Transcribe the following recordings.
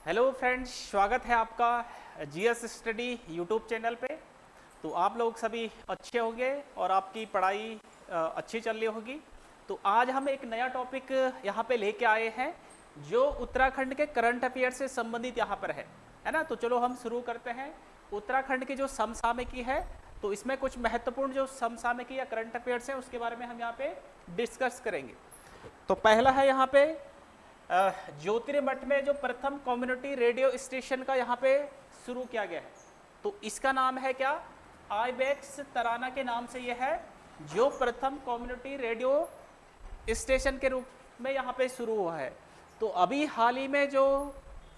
Hello friends, स्वागत है आपका जीएस स्टडी यूट्यूब चैनल पे। तो आप लोग सभी अच्छे होंगे और आपकी पढ़ाई अच्छी चल रही होगी। तो आज हम एक नया टॉपिक यहाँ पे लेके आए हैं जो उत्तराखंड के करंट अफेयर से संबंधित यहाँ पर है ना। तो चलो हम शुरू करते हैं। उत्तराखंड की जो समसामयिकी है, तो इसमें कुछ महत्वपूर्ण जो समसामयिकी या करंट अफेयर्स हैं उसके बारे में हम यहाँ पे डिस्कस करेंगे। तो पहला है यहाँ पे ज्योतिर्मठ में जो प्रथम कम्युनिटी रेडियो स्टेशन का यहाँ पे शुरू किया गया है, तो इसका नाम है क्या? आईबेक्स तराना के नाम से यह है, जो प्रथम कम्युनिटी रेडियो स्टेशन के रूप में यहाँ पे शुरू हुआ है। तो अभी हाल ही में जो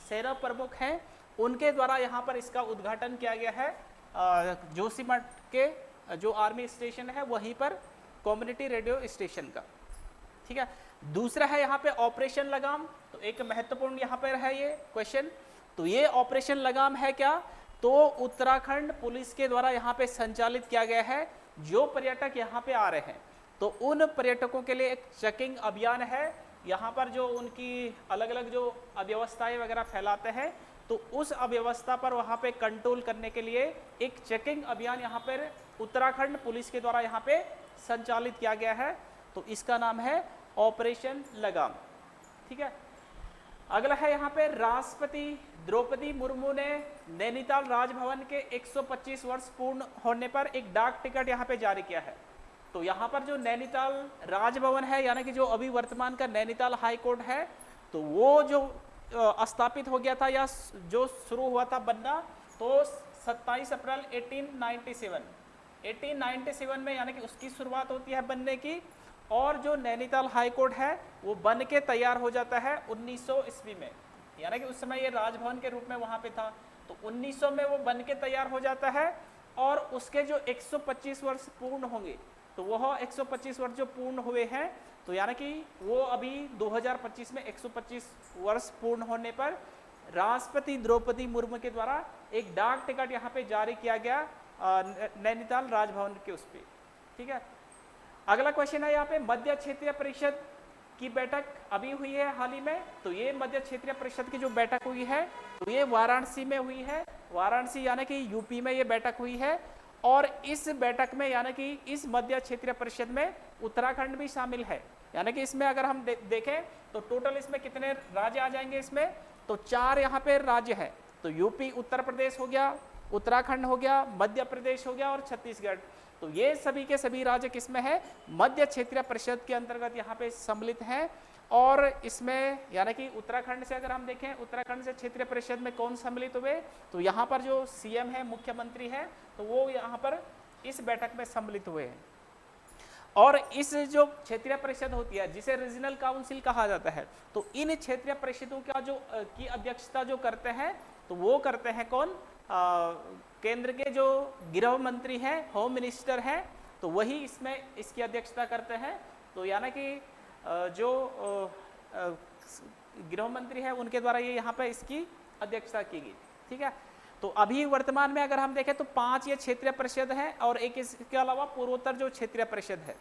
सेना प्रमुख हैं उनके द्वारा यहाँ पर इसका उद्घाटन किया गया है जोशीमठ के जो आर्मी स्टेशन है वहीं पर कम्युनिटी रेडियो स्टेशन का। ठीक है। दूसरा है यहाँ पे ऑपरेशन लगाम। तो एक महत्वपूर्ण यहाँ पर है ये क्वेश्चन। तो ये ऑपरेशन लगाम है क्या? तो उत्तराखंड पुलिस के द्वारा यहाँ पे संचालित किया गया है। जो पर्यटक यहाँ पे आ रहे हैं तो उन पर्यटकों के लिए एक चेकिंग अभियान है। यहाँ पर जो उनकी अलग अलग जो अव्यवस्थाएं वगैरह फैलाते हैं, तो उस अव्यवस्था पर वहाँ पे कंट्रोल करने के लिए एक चेकिंग अभियान यहाँ पर उत्तराखंड पुलिस के द्वारा यहाँ पे संचालित किया गया है। तो इसका नाम है ऑपरेशन लगाम। ठीक है। अगला है यहाँ पे राष्ट्रपति द्रौपदी मुर्मू ने नैनीताल राजभवन के 125 वर्ष पूर्ण होने पर एक डाक टिकट यहाँ पे जारी किया है। तो यहाँ पर जो नैनीताल राजभवन है, यानी कि जो अभी वर्तमान का नैनीताल हाई कोर्ट है, तो वो जो स्थापित हो गया था या जो शुरू हुआ था बनना, तो 27 अप्रैल 1897 में यानी कि उसकी शुरुआत होती है बनने की। और जो नैनीताल हाई कोर्ट है वो बन के तैयार हो जाता है 1900 ईस्वी में, यानी कि उस समय ये राजभवन के रूप में वहाँ पे था। तो 1900 में वो बन के तैयार हो जाता है और उसके जो 125 वर्ष पूर्ण होंगे, तो वह 125 वर्ष जो पूर्ण हुए हैं, तो यानी कि वो अभी 2025 में 125 वर्ष पूर्ण होने पर राष्ट्रपति द्रौपदी मुर्मू के द्वारा एक डाक टिकट यहाँ पे जारी किया गया नैनीताल राजभवन के उस पर। ठीक है। अगला क्वेश्चन है यहाँ पे मध्य क्षेत्रीय परिषद की बैठक अभी हुई है हाल ही में। तो ये मध्य क्षेत्रीय परिषद की जो बैठक हुई है, तो ये वाराणसी में हुई है। वाराणसी यानी कि यूपी में ये बैठक हुई है। और इस बैठक में यानी कि इस मध्य क्षेत्रीय परिषद में उत्तराखंड भी शामिल है। यानी कि इसमें अगर हम देखें तो टोटल इसमें कितने राज्य आ जाएंगे इसमें, तो 4 यहाँ पे राज्य है। तो यूपी, उत्तर प्रदेश हो गया, उत्तराखंड हो गया, मध्य प्रदेश हो गया और छत्तीसगढ़। तो ये सभी के सभी राज्य किसमें है? मध्य क्षेत्रीय परिषद के अंतर्गत यहाँ पे सम्मिलित हैं। और इसमें यानी कि उत्तराखंड से अगर हम देखें, उत्तराखंड से क्षेत्रीय परिषद में कौन सम्मिलित हुए, तो यहाँ पर जो सीएम है, मुख्यमंत्री है, तो वो यहाँ पर इस बैठक में सम्मिलित हुए हैं। और इस जो क्षेत्रीय परिषद होती है जिसे रीजनल काउंसिल कहा जाता है, तो इन क्षेत्रीय परिषदों का जो की अध्यक्षता जो करते हैं, तो वो करते हैं कौन? केंद्र के जो गृह मंत्री हैं, होम मिनिस्टर हैं, तो वही इसमें इसकी अध्यक्षता करते हैं। तो यानी कि जो गृह मंत्री है उनके द्वारा ये यहाँ पे इसकी अध्यक्षता की गई। ठीक है। तो अभी वर्तमान में अगर हम देखें तो 5 ये क्षेत्रीय परिषद हैं और एक इसके अलावा पूर्वोत्तर जो क्षेत्रीय परिषद है।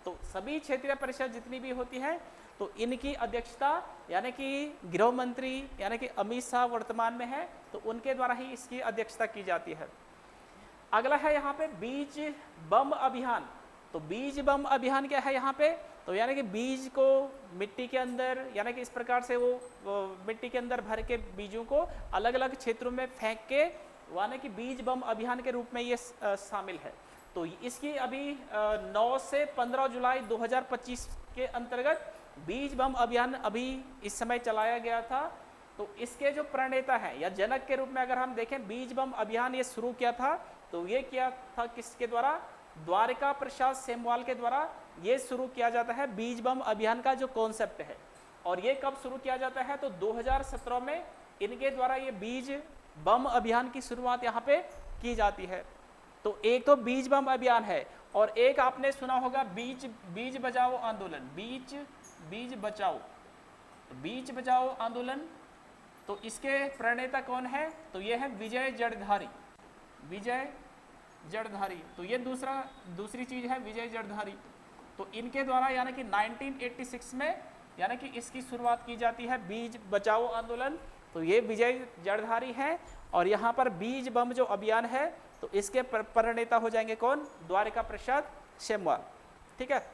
तो सभी क्षेत्रीय परिषद जितनी भी होती है, तो इनकी अध्यक्षता यानी कि गृह मंत्री यानी कि अमित शाह वर्तमान में है, तो उनके द्वारा ही इसकी अध्यक्षता की जाती है। अगला है यहाँ पे बीज बम अभियान। तो बीज बम अभियान क्या है यहाँ पे? तो यानी कि बीज को मिट्टी के अंदर, यानी कि इस प्रकार से वो मिट्टी के अंदर भर के बीजों को अलग अलग क्षेत्रों में फेंक के, यानी कि बीज बम अभियान के रूप में ये शामिल है। तो इसकी अभी 9 से 15 जुलाई 2025 के अंतर्गत बीज बम अभियान अभी इस समय चलाया गया था। तो इसके जो प्रणेता हैं या जनक के रूप में अगर हम देखें, बीज बम अभियान ये शुरू किया था, तो ये किया था किसके द्वारा? द्वारिका प्रसाद सेमवाल के द्वारा ये शुरू किया जाता है बीज बम अभियान का जो कॉन्सेप्ट है। और ये कब शुरू किया जाता है? तो 2017 में इनके द्वारा ये बीज बम अभियान की शुरुआत यहाँ पे की जाती है। तो एक तो बीज बम अभियान है और एक आपने सुना होगा बीज बचाओ आंदोलन, बीज बचाओ, बीज बचाओ आंदोलन। तो इसके प्रणेता कौन है? तो ये है विजय जड़धारी, विजय जड़धारी। तो ये दूसरी चीज है विजय जड़धारी। तो इनके द्वारा यानी कि 1986 में यानी कि इसकी शुरुआत की जाती है बीज बचाओ आंदोलन। तो ये विजय जड़धारी है और यहाँ पर बीज बम जो अभियान है तो इसके प्रणेता हो जाएंगे कौन? द्वारिका प्रसाद सेमवाल। ठीक है,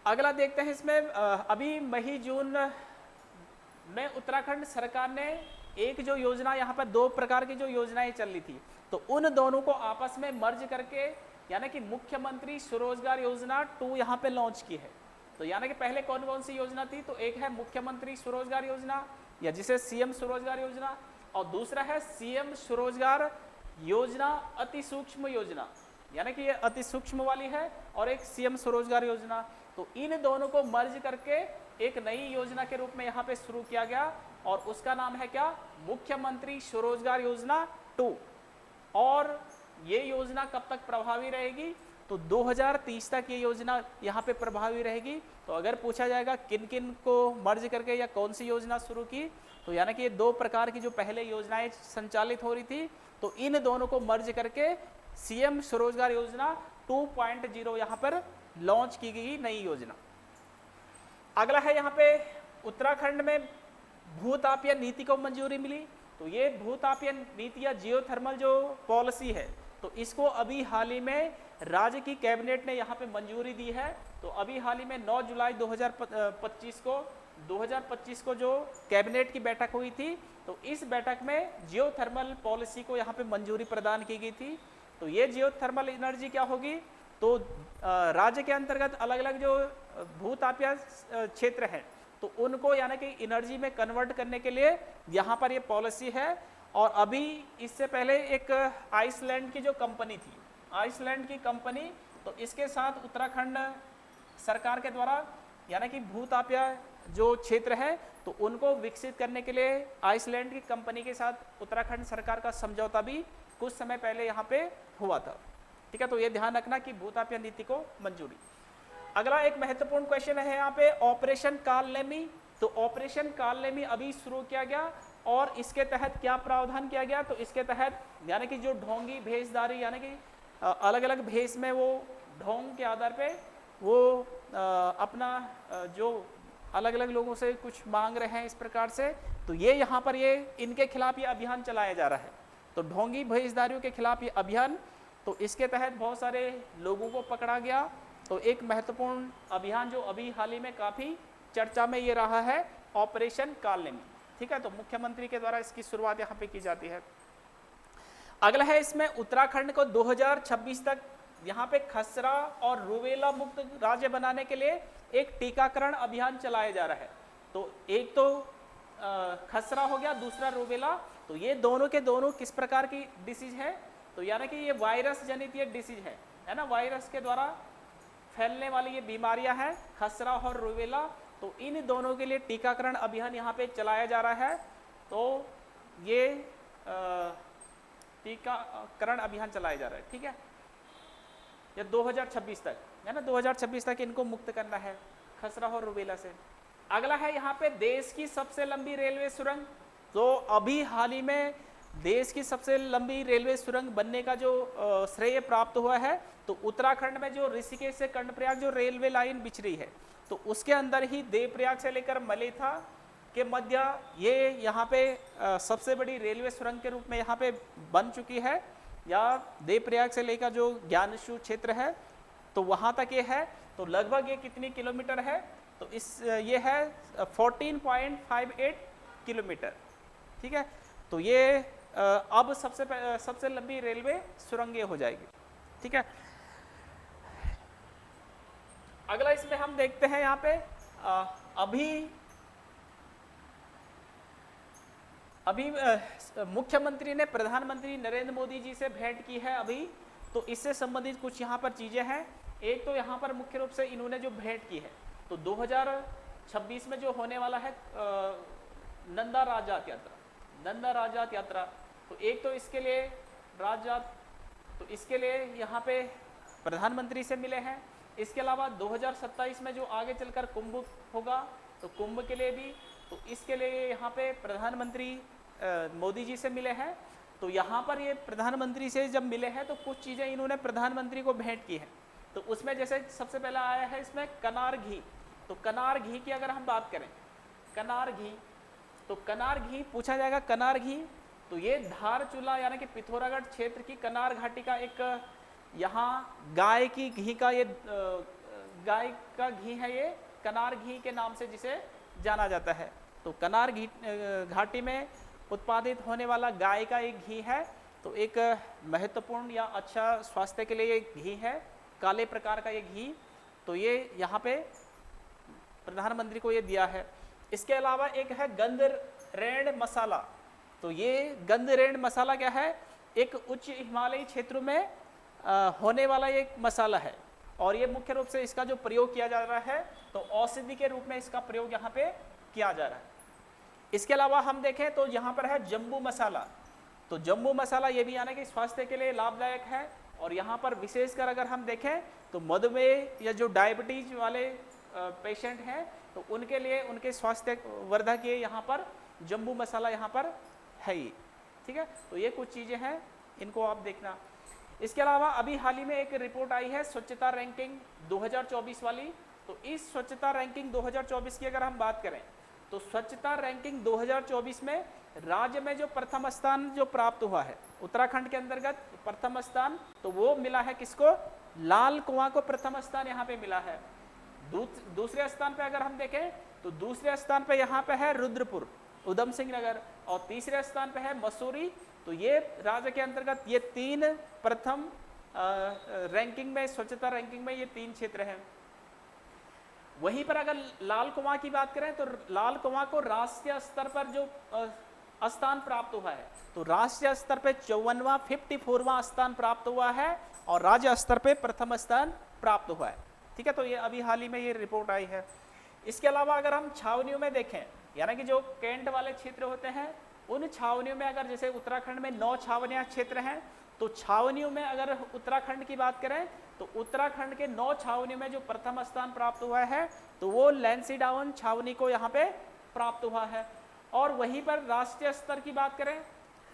अगला देखते हैं इसमें अभी मई जून में उत्तराखंड सरकार ने एक जो योजना, यहाँ पर दो प्रकार की जो योजनाएं चल रही थी तो उन दोनों को आपस में मर्ज करके यानी कि मुख्यमंत्री स्वरोजगार योजना 2 यहाँ पे लॉन्च की है। तो यानी कि पहले कौन कौन सी योजना थी? तो एक है मुख्यमंत्री स्वरोजगार योजना या जिसे सीएम स्वरोजगार योजना, और दूसरा है सीएम स्वरोजगार योजना अति सूक्ष्म योजना, यानी कि ये अति सूक्ष्म वाली है, और एक सीएम स्वरोजगार योजना। तो इन दोनों को मर्ज करके एक नई योजना के रूप में यहाँ पे शुरू किया गया और उसका नाम है क्या? मुख्यमंत्री स्वरोजगार योजना 2। और ये योजना कब तक प्रभावी रहेगी? तो 2030 तक ये योजना यहाँ पे प्रभावी रहेगी। तो अगर पूछा जाएगा किन किन को मर्ज करके या कौन सी योजना शुरू की, तो यानी कि ये दो प्रकार की जो पहले योजनाएं संचालित हो रही थी तो इन दोनों को मर्ज करके सीएम स्वरोजगार योजना 2.0 यहाँ पर लॉन्च की गई नई योजना। अगला है यहाँ पे उत्तराखंड में भूतापीय नीति को मंजूरी मिली। तो ये भूतापीय नीति या जियोथर्मल जो पॉलिसी है तो इसको अभी हाल ही में राज्य की कैबिनेट ने यहाँ पे मंजूरी दी है। तो अभी हाल ही में 9 जुलाई 2025 को जो कैबिनेट की बैठक हुई थी तो इस बैठक में जियोथर्मल पॉलिसी को यहाँ पे मंजूरी प्रदान की गई थी। तो ये जियोथर्मल एनर्जी क्या होगी? तो राज्य के अंतर्गत अलग अलग जो भूतापीय क्षेत्र हैं तो उनको यानी कि एनर्जी में कन्वर्ट करने के लिए यहाँ पर ये पॉलिसी है। और अभी इससे पहले एक आइसलैंड की जो कंपनी थी, आइसलैंड की कंपनी, तो इसके साथ उत्तराखंड सरकार के द्वारा यानी कि भूतापीय जो क्षेत्र है तो उनको विकसित करने के लिए आइसलैंड की कंपनी के साथ उत्तराखंड सरकार का समझौता भी कुछ समय पहले यहाँ पे हुआ था। ठीक है, तो ये ध्यान रखना कि भूतापीय नीति को मंजूरी। अगला एक महत्वपूर्ण क्वेश्चन है यहाँ पे ऑपरेशन कालनेमी। तो ऑपरेशन कालनेमी अभी शुरू किया गया और इसके तहत क्या प्रावधान किया गया? तो इसके तहत यानी कि जो ढोंगी भेषधारी यानी कि अलग अलग भेष में वो ढोंग के आधार पे वो अपना जो अलग अलग लोगों से कुछ मांग रहे हैं इस प्रकार से, तो ये यहाँ पर ये इनके खिलाफ ये अभियान चलाया जा रहा है। तो ढोंगी भेषधारियों के खिलाफ ये अभियान, तो इसके तहत बहुत सारे लोगों को पकड़ा गया। तो एक महत्वपूर्ण अभियान जो अभी हाल ही में काफ़ी चर्चा में ये रहा है ऑपरेशन कालनेमी। ठीक है, तो मुख्यमंत्री के द्वारा इसकी शुरुआत यहाँ पे की जाती है। अगला है इसमें उत्तराखंड को 2026 तक यहाँ पे खसरा और रूबेला मुक्त राज्य बनाने के लिए एक टीकाकरण अभियान चलाया जा रहा है। तो एक तो खसरा हो गया, दूसरा रूबेला। तो ये दोनों के दोनों किस प्रकार की डिसीज है? तो यानी कि ये वायरस जनित ये डिसीज है ना, वायरस के द्वारा फैलने वाली ये बीमारियां हैं खसरा और रूबेला। तो इन दोनों के लिए टीकाकरण अभियान यहाँ पे चलाया जा रहा है। तो ये टीकाकरण अभियान चलाया जा रहा है। ठीक है, ये 2026 तक है ना, 2026 तक इनको मुक्त करना है खसरा और रूबेला से। अगला है यहाँ पे देश की सबसे लंबी रेलवे सुरंग। तो अभी हाल ही में देश की सबसे लंबी रेलवे सुरंग बनने का जो श्रेय प्राप्त हुआ है तो उत्तराखंड में जो ऋषिकेश से कर्णप्रयाग जो रेलवे लाइन बिछ रही है तो उसके अंदर ही देवप्रयाग से लेकर मलेथा के मध्य ये यहाँ पे सबसे बड़ी रेलवे सुरंग के रूप में यहाँ पे बन चुकी है। या देवप्रयाग से लेकर जो ज्ञानशू क्षेत्र है तो वहाँ तक ये है। तो लगभग ये कितनी किलोमीटर है? तो ये है 14.58 किलोमीटर। ठीक है, तो ये अब सबसे लंबी रेलवे सुरंग हो जाएगी। ठीक है, अगला इसमें हम देखते हैं यहाँ पे अभी मुख्यमंत्री ने प्रधानमंत्री नरेंद्र मोदी जी से भेंट की है अभी। तो इससे संबंधित कुछ यहाँ पर चीजें हैं। एक तो यहाँ पर मुख्य रूप से इन्होंने जो भेंट की है तो 2026 में जो होने वाला है नंदा राजजात यात्रा, तो एक तो इसके लिए राजजात, तो इसके लिए यहाँ पे प्रधानमंत्री से मिले हैं। इसके अलावा 2027 में जो आगे चलकर कुंभ होगा तो कुंभ के लिए भी, तो इसके लिए यहाँ पे प्रधानमंत्री मोदी जी से मिले हैं। तो यहाँ पर ये प्रधानमंत्री से जब मिले हैं तो कुछ चीज़ें इन्होंने प्रधानमंत्री को भेंट की हैं। तो उसमें जैसे सबसे पहला आया है इसमें कनार घी। तो कनार घी की अगर हम बात करें, कनार घी, तो कनार घी पूछा जाएगा, कनार घी, तो ये धारचूला यानी कि पिथौरागढ़ क्षेत्र की कनार घाटी का एक, यहाँ गाय की घी का ये गाय का घी है, ये कनार घी के नाम से जिसे जाना जाता है। तो कनार घी घाटी में उत्पादित होने वाला गाय का एक घी है, तो एक महत्वपूर्ण या अच्छा स्वास्थ्य के लिए ये घी है, काले प्रकार का ये घी, तो ये यहाँ पे प्रधानमंत्री को ये दिया है। इसके अलावा एक है गंधरेण मसाला, तो ये गंधरेण मसाला क्या है, एक उच्च हिमालयी क्षेत्रों में होने वाला एक मसाला है, और ये मुख्य रूप से इसका जो प्रयोग किया जा रहा है तो औषधि के रूप में इसका प्रयोग यहाँ पे किया जा रहा है। इसके अलावा हम देखें तो यहाँ पर है जम्बू मसाला, तो जम्बू मसाला ये भी यानी कि स्वास्थ्य के लिए लाभदायक है, और यहाँ पर विशेषकर अगर हम देखें तो मधुमेह या जो डायबिटीज वाले पेशेंट हैं तो उनके लिए, उनके स्वास्थ्य वर्धक ये यहाँ पर जम्बू मसाला यहाँ पर है ही, ठीक है। तो ये कुछ चीज़ें हैं, इनको आप देखना। इसके अलावा अभी हाल ही में एक रिपोर्ट आई है स्वच्छता रैंकिंग 2024 वाली, तो इस स्वच्छता रैंकिंग 2024 की अगर हम बात करें तो स्वच्छता रैंकिंग 2024 में राज्य में जो प्रथम स्थान जो प्राप्त हुआ है उत्तराखंड के अंतर्गत प्रथम स्थान, तो वो मिला है किसको, लाल कुआं को प्रथम स्थान यहाँ पे मिला है। दूसरे स्थान पे अगर हम देखें तो दूसरे स्थान पे यहाँ पे है रुद्रपुर, उधम सिंह नगर, और तीसरे स्थान पे है मसूरी। तो ये राज्य के अंतर्गत ये तीन प्रथम रैंकिंग में, स्वच्छता रैंकिंग में ये तीन क्षेत्र हैं। वहीं पर अगर लाल कुआं की बात करें तो लाल कुआं को राष्ट्रीय स्तर पर जो स्थान प्राप्त हुआ है, तो राष्ट्रीय स्तर पे 54वां 54वां स्थान प्राप्त हुआ है, और राज्य स्तर पे प्रथम स्थान प्राप्त हुआ है, ठीक है। तो ये अभी हाल ही में ये रिपोर्ट आई है। इसके अलावा अगर हम छावनियों में देखें, यानी कि जो कैंट वाले क्षेत्र होते हैं उन छावनियों में, अगर जैसे उत्तराखंड में 9 छावनियां क्षेत्र हैं, तो छावनियों में अगर उत्तराखंड की बात करें तो उत्तराखंड के 9 छावनियों में जो प्रथम स्थान प्राप्त हुआ है तो वो लैंसीडाउन छावनी को यहाँ पे प्राप्त हुआ है। और वहीं पर राष्ट्रीय स्तर की बात करें,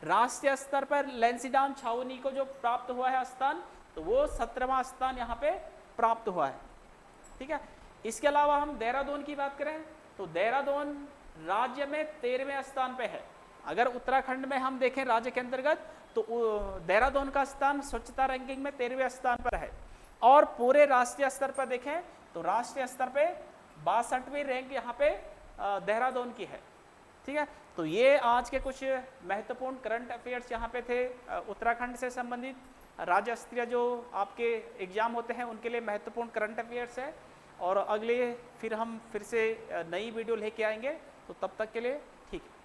राष्ट्रीय स्तर पर लैंसीडाउन छावनी को जो प्राप्त हुआ है स्थान, तो वो 17वां स्थान यहाँ पे प्राप्त हुआ है, ठीक है। इसके अलावा हम देहरादून की बात करें तो देहरादून राज्य में 13वें स्थान पे है। अगर उत्तराखंड में हम देखें राज्य के अंतर्गत तो देहरादून का स्थान स्वच्छता रैंकिंग में 13वें स्थान पर है, और पूरे राष्ट्रीय स्तर पर देखें तो राष्ट्रीय स्तर पे 62वीं रैंक यहाँ पे देहरादून की है, ठीक है। तो ये आज के कुछ महत्वपूर्ण करंट अफेयर्स यहाँ पे थे उत्तराखंड से संबंधित, राज्य स्तरीय जो आपके एग्जाम होते हैं उनके लिए महत्वपूर्ण करंट अफेयर्स है। और अगले फिर हम फिर से नई वीडियो लेके आएंगे, तो तब तक के लिए ठीक है।